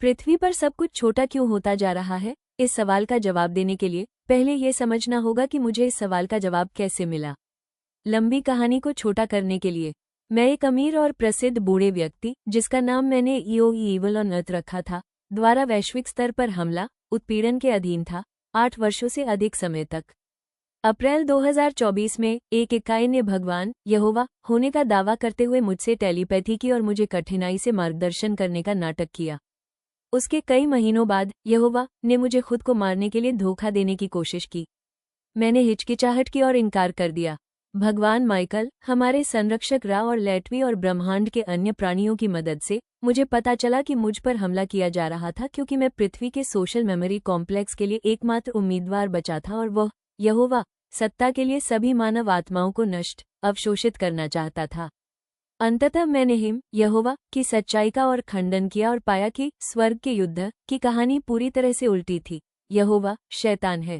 पृथ्वी पर सब कुछ छोटा क्यों होता जा रहा है? इस सवाल का जवाब देने के लिए पहले ये समझना होगा कि मुझे इस सवाल का जवाब कैसे मिला। लंबी कहानी को छोटा करने के लिए, मैं एक अमीर और प्रसिद्ध बूढ़े व्यक्ति, जिसका नाम मैंने ईवल ऑन अर्थ रखा था, द्वारा वैश्विक स्तर पर हमला, उत्पीड़न के अधीन था 8 वर्षों से अधिक समय तक। अप्रैल 2024 में एक इकाई ने भगवान यहोवा होने का दावा करते हुए मुझसे टेलीपैथी की और मुझे कठिनाई से मार्गदर्शन करने का नाटक किया। उसके कई महीनों बाद यहोवा ने मुझे खुद को मारने के लिए धोखा देने की कोशिश की। मैंने हिचकिचाहट की और इनकार कर दिया। भगवान माइकल, हमारे संरक्षक रा और लैटवी और ब्रह्मांड के अन्य प्राणियों की मदद से मुझे पता चला कि मुझ पर हमला किया जा रहा था, क्योंकि मैं पृथ्वी के सोशल मेमोरी कॉम्प्लेक्स के लिए एकमात्र उम्मीदवार बचा था और वह यहोवा सत्ता के लिए सभी मानव आत्माओं को नष्ट अवशोषित करना चाहता था। अंततः मैंने यहोवा की सच्चाई का और खंडन किया और पाया कि स्वर्ग के युद्ध की कहानी पूरी तरह से उल्टी थी। यहोवा शैतान है।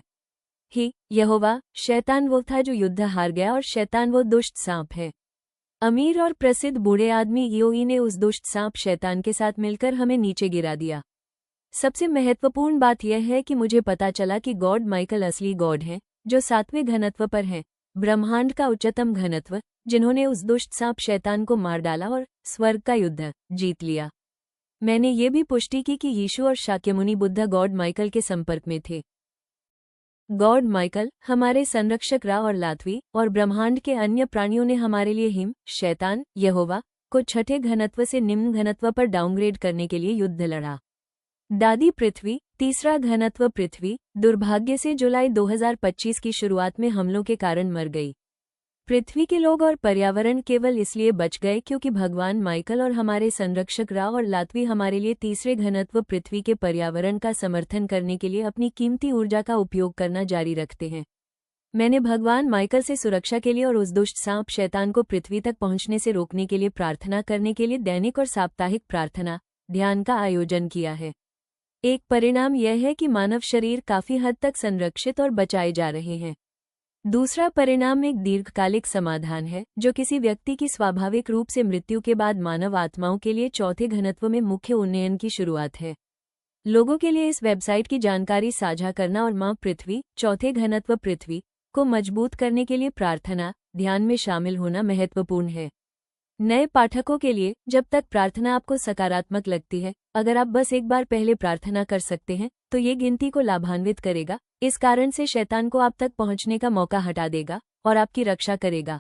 यहोवा शैतान वो था जो युद्ध हार गया और शैतान वो दुष्ट सांप है। अमीर और प्रसिद्ध बूढ़े आदमी ईओई ने उस दुष्ट सांप शैतान के साथ मिलकर हमें नीचे गिरा दिया। सबसे महत्वपूर्ण बात यह है कि मुझे पता चला कि गॉड माइकल असली गॉड है, जो 7वें घनत्व पर है, ब्रह्मांड का उच्चतम घनत्व, जिन्होंने उस दुष्ट सांप शैतान को मार डाला और स्वर्ग का युद्ध जीत लिया। मैंने ये भी पुष्टि की कि यीशु और शाक्यमुनि बुद्ध गॉड माइकल के संपर्क में थे। गॉड माइकल, हमारे संरक्षक रा और लाथवी और ब्रह्मांड के अन्य प्राणियों ने हमारे लिए शैतान यहोवा को 6ठे घनत्व से निम्न घनत्व पर डाउनग्रेड करने के लिए युद्ध लड़ा। दादी पृथ्वी, तीसरा घनत्व पृथ्वी, दुर्भाग्य से जुलाई 2025 की शुरुआत में हमलों के कारण मर गई। पृथ्वी के लोग और पर्यावरण केवल इसलिए बच गए क्योंकि भगवान माइकल और हमारे संरक्षक रा और लाथवी हमारे लिए तीसरे घनत्व पृथ्वी के पर्यावरण का समर्थन करने के लिए अपनी कीमती ऊर्जा का उपयोग करना जारी रखते हैं। मैंने भगवान माइकल से सुरक्षा के लिए और उस दुष्ट सांप शैतान को पृथ्वी तक पहुंचने से रोकने के लिए प्रार्थना करने के लिए दैनिक और साप्ताहिक प्रार्थना ध्यान का आयोजन किया है। एक परिणाम यह है कि मानव शरीर काफी हद तक संरक्षित और बचाए जा रहे हैं। दूसरा परिणाम एक दीर्घकालिक समाधान है, जो किसी व्यक्ति की स्वाभाविक रूप से मृत्यु के बाद मानव आत्माओं के लिए चौथे घनत्व में मुख्य उन्नयन की शुरुआत है। लोगों के लिए इस वेबसाइट की जानकारी साझा करना और मां पृथ्वी, चौथे घनत्व पृथ्वी, को मजबूत करने के लिए प्रार्थना ध्यान में शामिल होना महत्वपूर्ण है। नए पाठकों के लिए, जब तक प्रार्थना आपको सकारात्मक लगती है, अगर आप बस एक बार पहले प्रार्थना कर सकते हैं तो ये गिनती को लाभान्वित करेगा। इस कारण से शैतान को आप तक पहुंचने का मौका हटा देगा और आपकी रक्षा करेगा।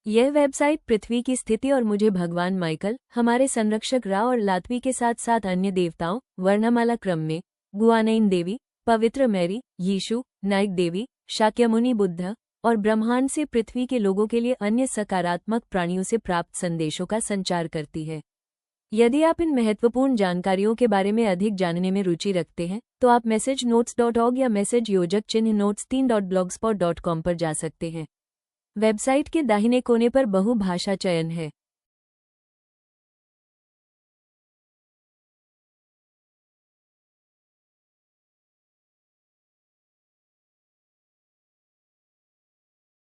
यह वेबसाइट पृथ्वी की स्थिति और मुझे भगवान माइकल, हमारे संरक्षक रा और लाथवी के साथ साथ अन्य देवताओं, वर्णमाला क्रम में गुआनाइन देवी, पवित्र मैरी, यीशु, नाइक देवी, शाक्यमुनि बुद्ध और ब्रह्मांड से पृथ्वी के लोगों के लिए अन्य सकारात्मक प्राणियों से प्राप्त संदेशों का संचार करती है। यदि आप इन महत्वपूर्ण जानकारियों के बारे में अधिक जानने में रुचि रखते हैं तो आप messageNotes.org या मैसेज योजक चिन्ह notes3.blogspot.com पर जा सकते हैं। वेबसाइट के दाहिने कोने पर बहुभाषा चयन है।